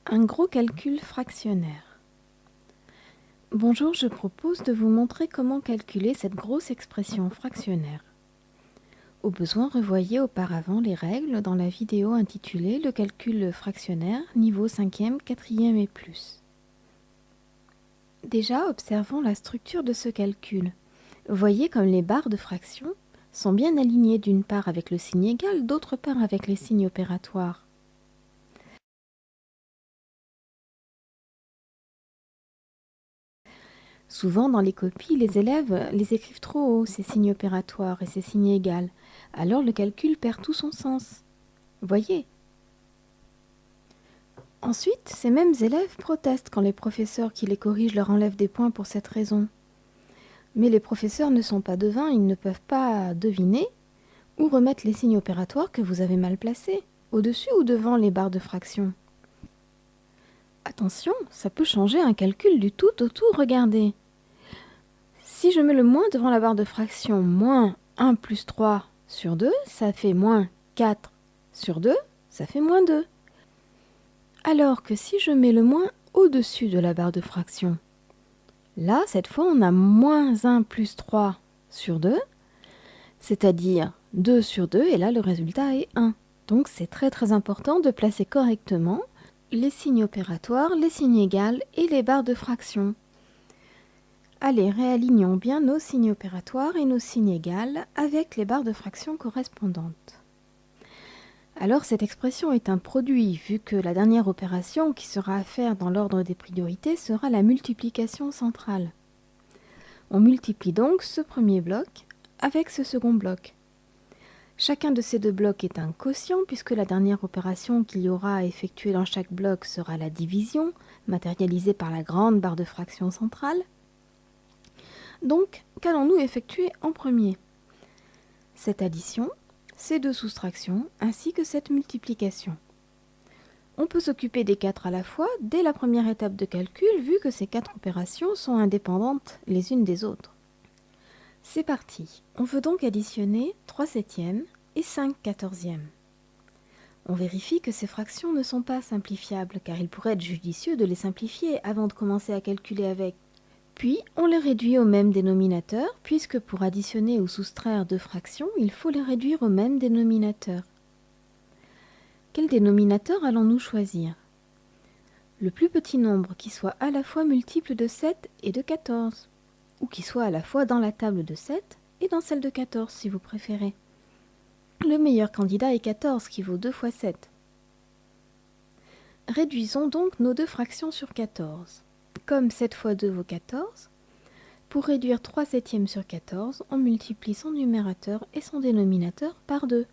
Un gros calcul fractionnaire. Bonjour, je propose de vous montrer comment calculer cette grosse expression fractionnaire. Au besoin, revoyez auparavant les règles dans la vidéo intitulée « Le calcul fractionnaire, niveau 5e, 4e et plus ». Déjà, observons la structure de ce calcul. Voyez comme les barres de fraction sont bien alignées d'une part avec le signe égal, d'autre part avec les signes opératoires. Souvent, dans les copies, les élèves les écrivent trop haut, ces signes opératoires et ces signes égales. Alors le calcul perd tout son sens. Voyez. Ensuite, ces mêmes élèves protestent quand les professeurs qui les corrigent leur enlèvent des points pour cette raison. Mais les professeurs ne sont pas devins, ils ne peuvent pas deviner ou remettre les signes opératoires que vous avez mal placés, au-dessus ou devant les barres de fraction. Attention, ça peut changer un calcul du tout au tout, regardez. Si je mets le moins devant la barre de fraction, moins 1 plus 3 sur 2, ça fait moins 4 sur 2, ça fait moins 2. Alors que si je mets le moins au-dessus de la barre de fraction, là, cette fois, on a moins 1 plus 3 sur 2, c'est-à-dire 2 sur 2, et là, le résultat est 1. Donc, c'est très important de placer correctement les signes opératoires, les signes égales et les barres de fraction. Allez, réalignons bien nos signes opératoires et nos signes égales avec les barres de fraction correspondantes. Alors cette expression est un produit, vu que la dernière opération qui sera à faire dans l'ordre des priorités sera la multiplication centrale. On multiplie donc ce premier bloc avec ce second bloc. Chacun de ces deux blocs est un quotient, puisque la dernière opération qu'il y aura à effectuer dans chaque bloc sera la division, matérialisée par la grande barre de fraction centrale. Donc, qu'allons-nous effectuer en premier? Cette addition, ces deux soustractions, ainsi que cette multiplication. On peut s'occuper des quatre à la fois dès la première étape de calcul, vu que ces quatre opérations sont indépendantes les unes des autres. C'est parti. On veut donc additionner 3 septièmes et 5 quatorzièmes. On vérifie que ces fractions ne sont pas simplifiables, car il pourrait être judicieux de les simplifier avant de commencer à calculer avec. Puis, on les réduit au même dénominateur, puisque pour additionner ou soustraire deux fractions, il faut les réduire au même dénominateur. Quel dénominateur allons-nous choisir? Le plus petit nombre qui soit à la fois multiple de 7 et de 14, ou qui soit à la fois dans la table de 7 et dans celle de 14, si vous préférez. Le meilleur candidat est 14, qui vaut 2 fois 7. Réduisons donc nos deux fractions sur 14. Comme 7 fois 2 vaut 14, pour réduire 3 septièmes sur 14, on multiplie son numérateur et son dénominateur par 2.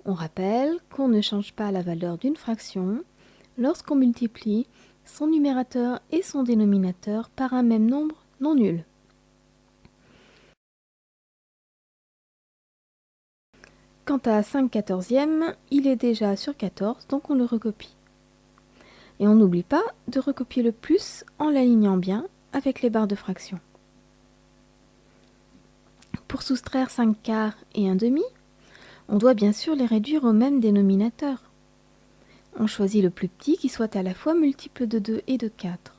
On rappelle qu'on ne change pas la valeur d'une fraction lorsqu'on multiplie son numérateur et son dénominateur par un même nombre non nul. Quant à 5 quatorzièmes, il est déjà sur 14, donc on le recopie. Et on n'oublie pas de recopier le plus en l'alignant bien avec les barres de fraction. Pour soustraire 5 quarts et 1 demi, on doit bien sûr les réduire au même dénominateur. On choisit le plus petit qui soit à la fois multiple de 2 et de 4.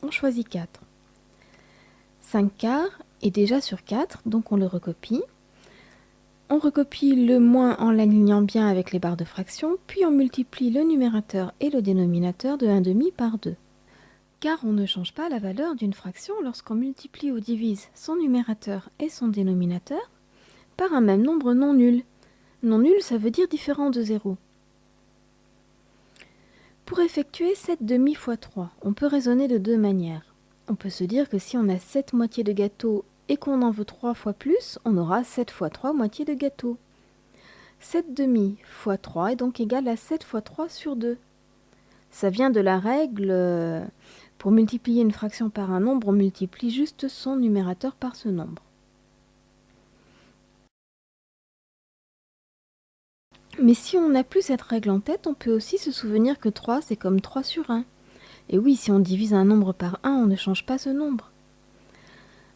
On choisit 4. 5 quarts est déjà sur 4, donc on le recopie. On recopie le moins en l'alignant bien avec les barres de fraction, puis on multiplie le numérateur et le dénominateur de 1 demi par 2. Car on ne change pas la valeur d'une fraction lorsqu'on multiplie ou divise son numérateur et son dénominateur par un même nombre non nul. Non nul, ça veut dire différent de 0. Pour effectuer 7 demi fois 3, on peut raisonner de deux manières. On peut se dire que si on a 7 moitiés de gâteau et qu'on en veut 3 fois plus, on aura 7 fois 3 moitiés de gâteau. 7 demi fois 3 est donc égal à 7 fois 3 sur 2. Ça vient de la règle, pour multiplier une fraction par un nombre, on multiplie juste son numérateur par ce nombre. Mais si on n'a plus cette règle en tête, on peut aussi se souvenir que 3 c'est comme 3 sur 1. Et oui, si on divise un nombre par 1, on ne change pas ce nombre.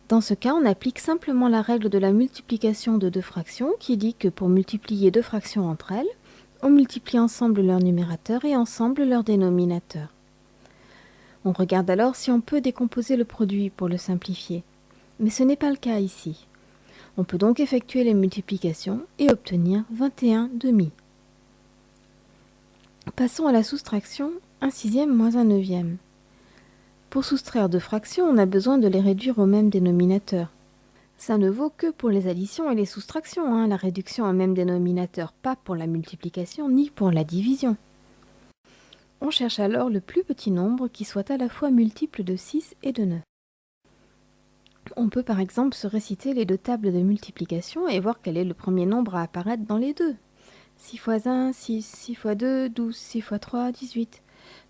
Dans ce cas, on applique simplement la règle de la multiplication de deux fractions qui dit que pour multiplier deux fractions entre elles, On multiplie ensemble leur numérateur et ensemble leur dénominateur. On regarde alors si on peut décomposer le produit pour le simplifier. Mais ce n'est pas le cas ici. On peut donc effectuer les multiplications et obtenir 21 demi. Passons à la soustraction, 1 sixième moins 1 neuvième. Pour soustraire deux fractions, on a besoin de les réduire au même dénominateur. Ça ne vaut que pour les additions et les soustractions, la réduction au même dénominateur, pas pour la multiplication ni pour la division. On cherche alors le plus petit nombre qui soit à la fois multiple de 6 et de 9. On peut par exemple se réciter les deux tables de multiplication et voir quel est le premier nombre à apparaître dans les deux. 6 fois 1, 6, 6 fois 2, 12, 6 fois 3, 18.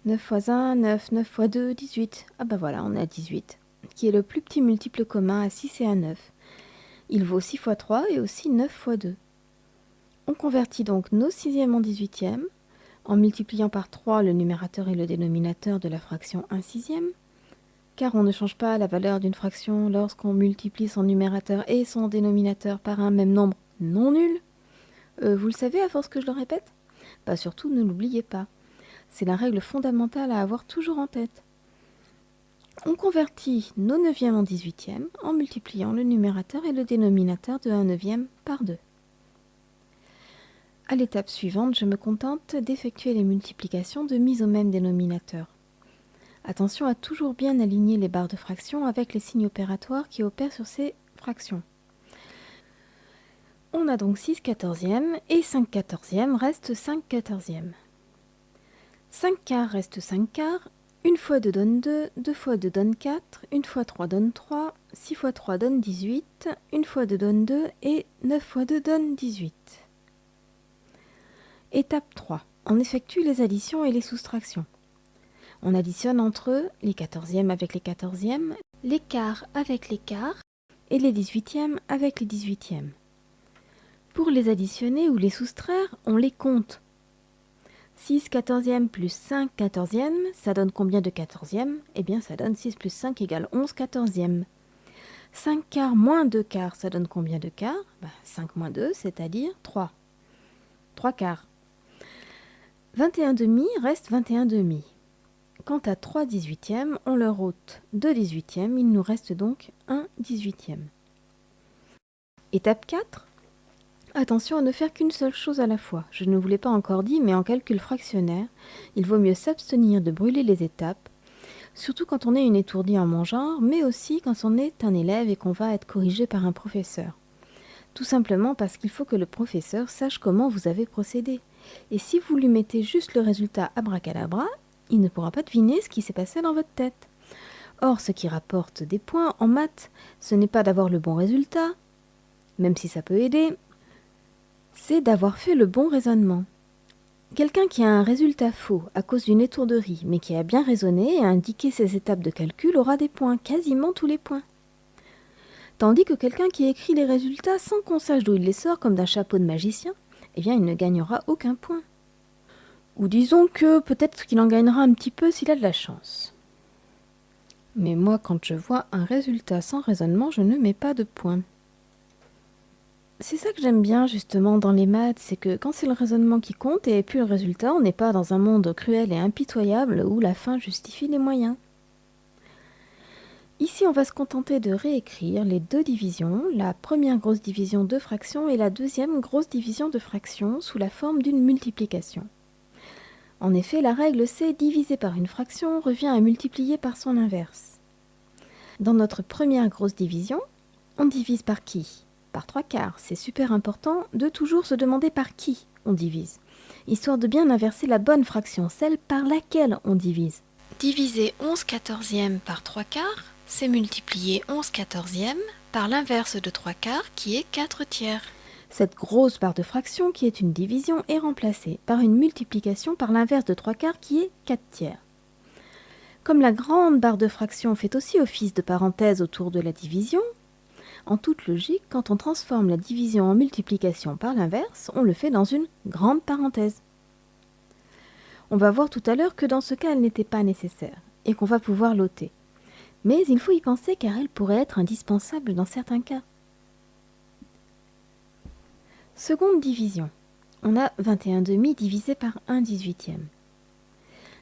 9 fois 1, 9, 9 fois 2, 18. Ah bah voilà, on a 18, qui est le plus petit multiple commun à 6 et à 9. Il vaut 6 fois 3 et aussi 9 fois 2. On convertit donc nos sixièmes en 18e, en multipliant par 3 le numérateur et le dénominateur de la fraction 1 sixième, car on ne change pas la valeur d'une fraction lorsqu'on multiplie son numérateur et son dénominateur par un même nombre non nul. Vous le savez à force que je le répète ? Bah surtout, ne l'oubliez pas. C'est la règle fondamentale à avoir toujours en tête. On convertit nos neuvièmes en 18e en multipliant le numérateur et le dénominateur de 1 neuvième par 2. À l'étape suivante, je me contente d'effectuer les multiplications de mise au même dénominateur. Attention à toujours bien aligner les barres de fraction avec les signes opératoires qui opèrent sur ces fractions. On a donc 6 quatorzièmes et 5 quatorzièmes reste 5 quatorzièmes. 5 quarts reste 5 quarts, 1 fois 2 donne 2, 2 fois 2 donne 4, 1 fois 3 donne 3, 6 fois 3 donne 18, 1 fois 2 donne 2 et 9 fois 2 donne 18. Étape 3. On effectue les additions et les soustractions. On additionne entre eux les quatorzièmes avec les quatorzièmes, les quarts avec les quarts et les 18e avec les 18e. Pour les additionner ou les soustraire, on les compte. 6 quatorzièmes plus 5 quatorzièmes, ça donne combien de quatorzièmes ? Eh bien, ça donne 6 plus 5 égale 11 quatorzièmes. 5 quarts moins 2 quarts, ça donne combien de quarts ? 5 moins 2, c'est-à-dire 3. 3 quarts. 21 demi reste 21 demi. Quant à 3 18e, on leur ôte 2 18e, il nous reste donc 1 18e. Étape 4. Attention à ne faire qu'une seule chose à la fois. Je ne vous l'ai pas encore dit, mais en calcul fractionnaire, il vaut mieux s'abstenir de brûler les étapes, surtout quand on est une étourdie en mon genre, mais aussi quand on est un élève et qu'on va être corrigé par un professeur. Tout simplement parce qu'il faut que le professeur sache comment vous avez procédé. Et si vous lui mettez juste le résultat abracadabra, il ne pourra pas deviner ce qui s'est passé dans votre tête. Or, ce qui rapporte des points en maths, ce n'est pas d'avoir le bon résultat, même si ça peut aider, c'est d'avoir fait le bon raisonnement. Quelqu'un qui a un résultat faux à cause d'une étourderie, mais qui a bien raisonné et a indiqué ses étapes de calcul, aura des points, quasiment tous les points. Tandis que quelqu'un qui écrit les résultats sans qu'on sache d'où il les sort, comme d'un chapeau de magicien, eh bien il ne gagnera aucun point. Ou disons que peut-être qu'il en gagnera un petit peu s'il a de la chance. Mais moi, quand je vois un résultat sans raisonnement, je ne mets pas de points. C'est ça que j'aime bien justement dans les maths, c'est que quand c'est le raisonnement qui compte et puis le résultat, on n'est pas dans un monde cruel et impitoyable où la fin justifie les moyens. Ici, on va se contenter de réécrire les deux divisions, la première grosse division de fractions et la deuxième grosse division de fractions sous la forme d'une multiplication. En effet, la règle c'est diviser par une fraction revient à multiplier par son inverse. Dans notre première grosse division, on divise par qui ? Par 3 quarts. C'est super important de toujours se demander par qui on divise, histoire de bien inverser la bonne fraction, celle par laquelle on divise. Diviser 11 quatorzièmes par 3 quarts, c'est multiplier 11 quatorzièmes par l'inverse de 3 quarts qui est 4 tiers. Cette grosse barre de fraction qui est une division est remplacée par une multiplication par l'inverse de 3 quarts qui est 4 tiers. Comme la grande barre de fraction fait aussi office de parenthèse autour de la division, en toute logique, quand on transforme la division en multiplication par l'inverse, on le fait dans une grande parenthèse. On va voir tout à l'heure que dans ce cas, elle n'était pas nécessaire et qu'on va pouvoir l'ôter. Mais il faut y penser car elle pourrait être indispensable dans certains cas. Seconde division. on a 21/2 divisé par 1/18.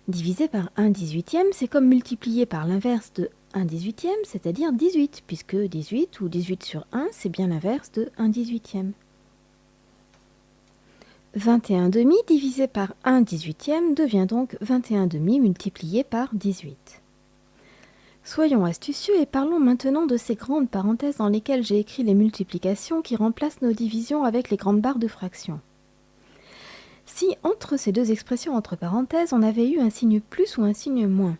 Divisé par 1/18, c'est comme multiplier par l'inverse de 1/18, c'est-à-dire 18, puisque 18 ou 18 sur 1, c'est bien l'inverse de 1/18. 21/2 divisé par 1/18 devient donc 21/2 multiplié par 18. Soyons astucieux et parlons maintenant de ces grandes parenthèses dans lesquelles j'ai écrit les multiplications qui remplacent nos divisions avec les grandes barres de fractions. Si entre ces deux expressions entre parenthèses, on avait eu un signe plus ou un signe moins.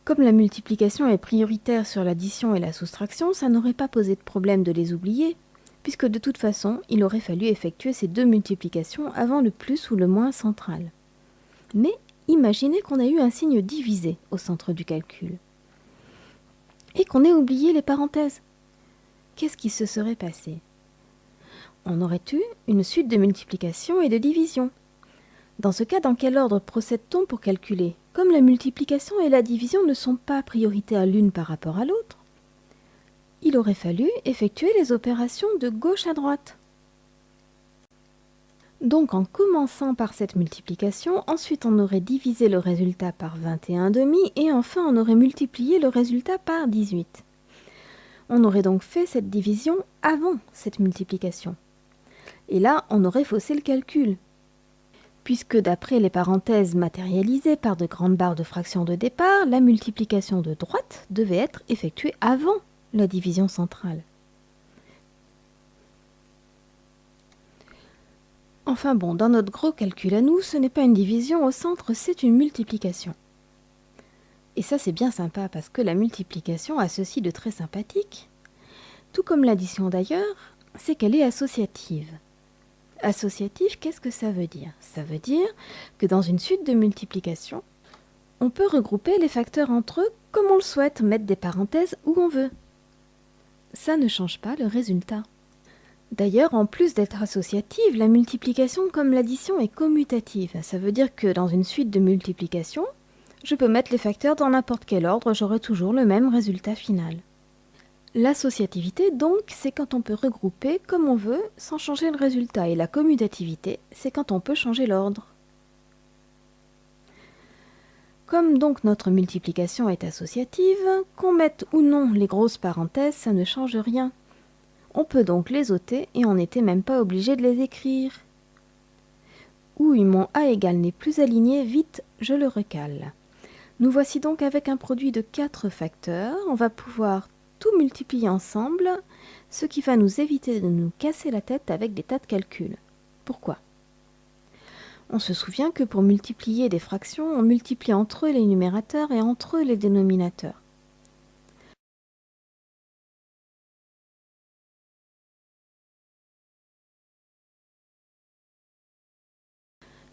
Comme la multiplication est prioritaire sur l'addition et la soustraction, ça n'aurait pas posé de problème de les oublier, puisque de toute façon, il aurait fallu effectuer ces deux multiplications avant le plus ou le moins central. Mais imaginez qu'on a eu un signe divisé au centre du calcul, et qu'on ait oublié les parenthèses. Qu'est-ce qui se serait passé ? On aurait eu une suite de multiplication et de division. Dans ce cas, dans quel ordre procède-t-on pour calculer ? Comme la multiplication et la division ne sont pas prioritaires l'une par rapport à l'autre, il aurait fallu effectuer les opérations de gauche à droite. Donc en commençant par cette multiplication, ensuite on aurait divisé le résultat par 21/2 et enfin on aurait multiplié le résultat par 18. On aurait donc fait cette division avant cette multiplication. Et là, on aurait faussé le calcul, puisque d'après les parenthèses matérialisées par de grandes barres de fractions de départ, la multiplication de droite devait être effectuée avant la division centrale. Enfin bon, dans notre gros calcul à nous, ce n'est pas une division au centre, c'est une multiplication. Et ça c'est bien sympa parce que la multiplication a ceci de très sympathique, tout comme l'addition d'ailleurs, c'est qu'elle est associative. Associatif, qu'est-ce que ça veut dire ? Ça veut dire que dans une suite de multiplication, on peut regrouper les facteurs entre eux comme on le souhaite, mettre des parenthèses où on veut. Ça ne change pas le résultat. D'ailleurs, en plus d'être associative, la multiplication comme l'addition est commutative. Ça veut dire que dans une suite de multiplication, je peux mettre les facteurs dans n'importe quel ordre, j'aurai toujours le même résultat final. L'associativité, donc, c'est quand on peut regrouper comme on veut sans changer le résultat. Et la commutativité, c'est quand on peut changer l'ordre. Comme donc notre multiplication est associative, qu'on mette ou non les grosses parenthèses, ça ne change rien. On peut donc les ôter et on n'était même pas obligé de les écrire. Oui, mon A égale n'est plus aligné, vite, je le recale. Nous voici donc avec un produit de 4 facteurs. On va pouvoir tout multiplier ensemble, ce qui va nous éviter de nous casser la tête avec des tas de calculs. Pourquoi ? On se souvient que pour multiplier des fractions, on multiplie entre eux les numérateurs et entre eux les dénominateurs.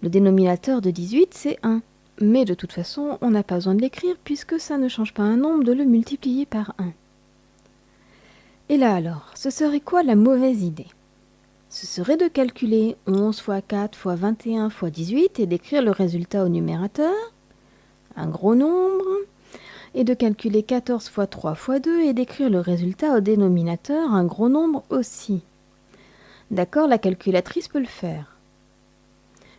Le dénominateur de 18, c'est 1. Mais de toute façon, on n'a pas besoin de l'écrire puisque ça ne change pas un nombre de le multiplier par 1. Et là alors, ce serait quoi la mauvaise idée ? Ce serait de calculer 11 fois 4 fois 21 fois 18 et d'écrire le résultat au numérateur, un gros nombre, et de calculer 14 fois 3 fois 2 et d'écrire le résultat au dénominateur, un gros nombre aussi. D'accord, la calculatrice peut le faire.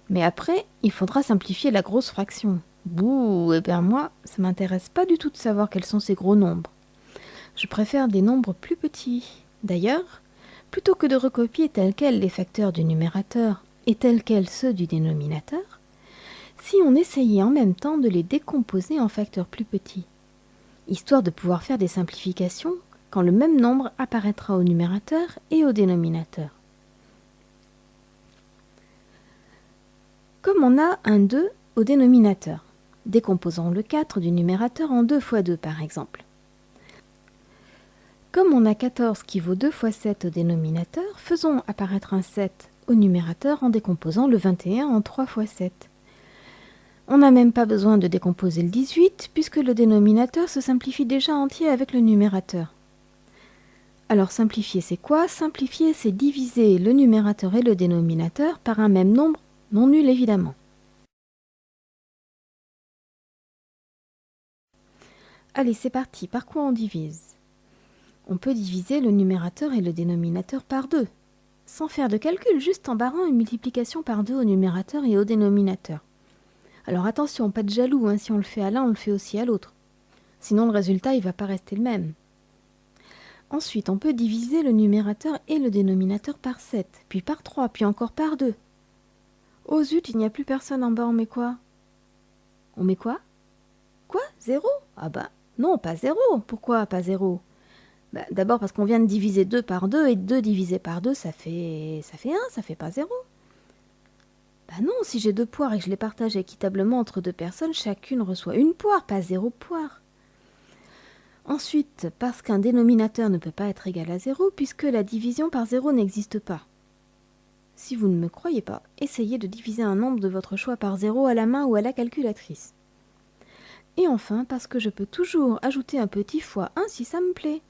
Mais après, il faudra simplifier la grosse fraction. Bouh, eh bien moi, ça m'intéresse pas du tout de savoir quels sont ces gros nombres. Je préfère des nombres plus petits. D'ailleurs, plutôt que de recopier tels quels les facteurs du numérateur et tels quels ceux du dénominateur, si on essayait en même temps de les décomposer en facteurs plus petits, histoire de pouvoir faire des simplifications quand le même nombre apparaîtra au numérateur et au dénominateur. Comme on a un 2 au dénominateur, décomposons le 4 du numérateur en 2 fois 2 par exemple. Comme on a 14 qui vaut 2 fois 7 au dénominateur, faisons apparaître un 7 au numérateur en décomposant le 21 en 3 fois 7. On n'a même pas besoin de décomposer le 18 puisque le dénominateur se simplifie déjà entier avec le numérateur. Alors simplifier c'est quoi ? Simplifier c'est diviser le numérateur et le dénominateur par un même nombre non nul évidemment. Allez c'est parti, par quoi on divise ? On peut diviser le numérateur et le dénominateur par 2. sans faire de calcul, juste en barrant une multiplication par 2 au numérateur et au dénominateur. Alors attention, pas de jaloux, hein, si on le fait à l'un, on le fait aussi à l'autre. Sinon le résultat, il va pas rester le même. Ensuite, on peut diviser le numérateur et le dénominateur par 7, puis par 3, puis encore par 2. Oh zut, il n'y a plus personne en bas, on met quoi? On met quoi? Quoi? 0? Ah bah non, pas 0. Pourquoi pas 0? D'abord parce qu'on vient de diviser 2 par 2, et 2 divisé par 2, ça fait 1, ça fait pas 0. Bah non, si j'ai 2 poires et que je les partage équitablement entre 2 personnes, chacune reçoit une poire, pas 0 poire. Ensuite, parce qu'un dénominateur ne peut pas être égal à 0, puisque la division par 0 n'existe pas. Si vous ne me croyez pas, essayez de diviser un nombre de votre choix par 0 à la main ou à la calculatrice. Et enfin, parce que je peux toujours ajouter un petit fois 1 si ça me plaît.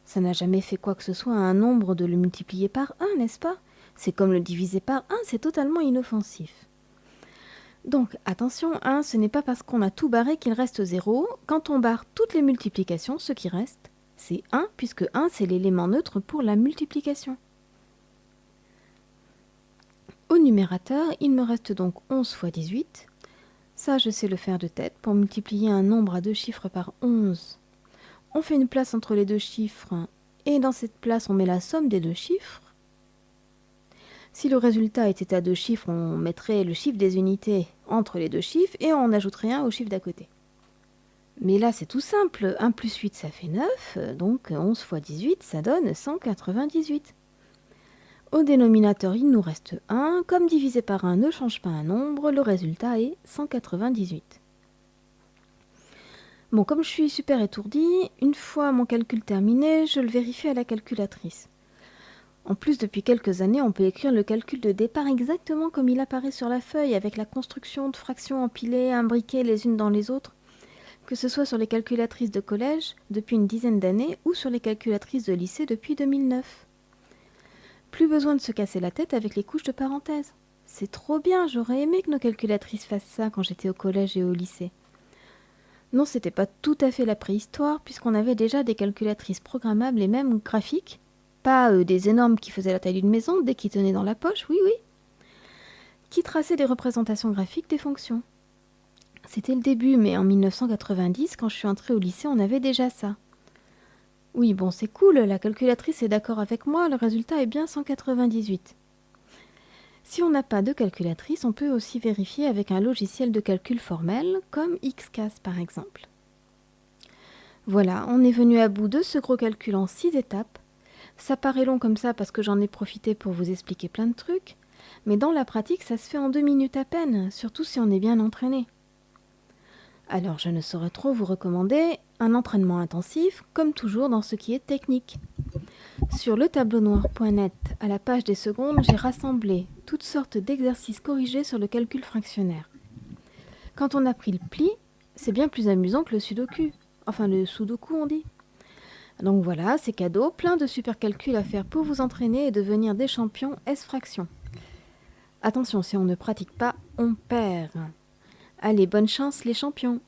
Ça n'a jamais fait quoi que ce soit à un nombre de le multiplier par 1, n'est-ce pas? C'est comme le diviser par 1, c'est totalement inoffensif. Donc, attention, 1, ce n'est pas parce qu'on a tout barré qu'il reste 0. Quand on barre toutes les multiplications, ce qui reste, c'est 1, puisque 1, c'est l'élément neutre pour la multiplication. Au numérateur, il me reste donc 11 fois 18. Ça, je sais le faire de tête. Pour multiplier un nombre à 2 chiffres par 11, on fait une place entre les 2 chiffres, et dans cette place, on met la somme des 2 chiffres. Si le résultat était à 2 chiffres, on mettrait le chiffre des unités entre les 2 chiffres, et on ajouterait un au chiffre d'à côté. Mais là, c'est tout simple. 1 plus 8, ça fait 9, donc 11 fois 18, ça donne 198. Au dénominateur, il nous reste 1. Comme divisé par 1 ne change pas un nombre, le résultat est 198. Bon, comme je suis super étourdie, une fois mon calcul terminé, je le vérifie à la calculatrice. En plus, depuis quelques années, on peut écrire le calcul de départ exactement comme il apparaît sur la feuille, avec la construction de fractions empilées, imbriquées les unes dans les autres, que ce soit sur les calculatrices de collège depuis une dizaine d'années ou sur les calculatrices de lycée depuis 2009. Plus besoin de se casser la tête avec les couches de parenthèses. C'est trop bien, j'aurais aimé que nos calculatrices fassent ça quand j'étais au collège et au lycée. Non, c'était pas tout à fait la préhistoire, puisqu'on avait déjà des calculatrices programmables et même graphiques. Pas des énormes qui faisaient la taille d'une maison, des qui tenaient dans la poche, oui, qui traçaient des représentations graphiques des fonctions. C'était le début, mais en 1990, quand je suis entrée au lycée, on avait déjà ça. Oui, bon, c'est cool, la calculatrice est d'accord avec moi, le résultat est bien 198. Si on n'a pas de calculatrice, on peut aussi vérifier avec un logiciel de calcul formel, comme XCAS par exemple. Voilà, on est venu à bout de ce gros calcul en 6 étapes. Ça paraît long comme ça parce que j'en ai profité pour vous expliquer plein de trucs, mais dans la pratique, ça se fait en 2 minutes à peine, surtout si on est bien entraîné. Alors je ne saurais trop vous recommander un entraînement intensif, comme toujours dans ce qui est technique. Sur letableunoir.net, à la page des secondes, j'ai rassemblé toutes sortes d'exercices corrigés sur le calcul fractionnaire. Quand on a pris le pli, c'est bien plus amusant que le sudoku. Enfin, le sudoku, on dit. Donc voilà, c'est cadeau, plein de super calculs à faire pour vous entraîner et devenir des champions S-fraction. Attention, si on ne pratique pas, on perd. Allez, bonne chance les champions!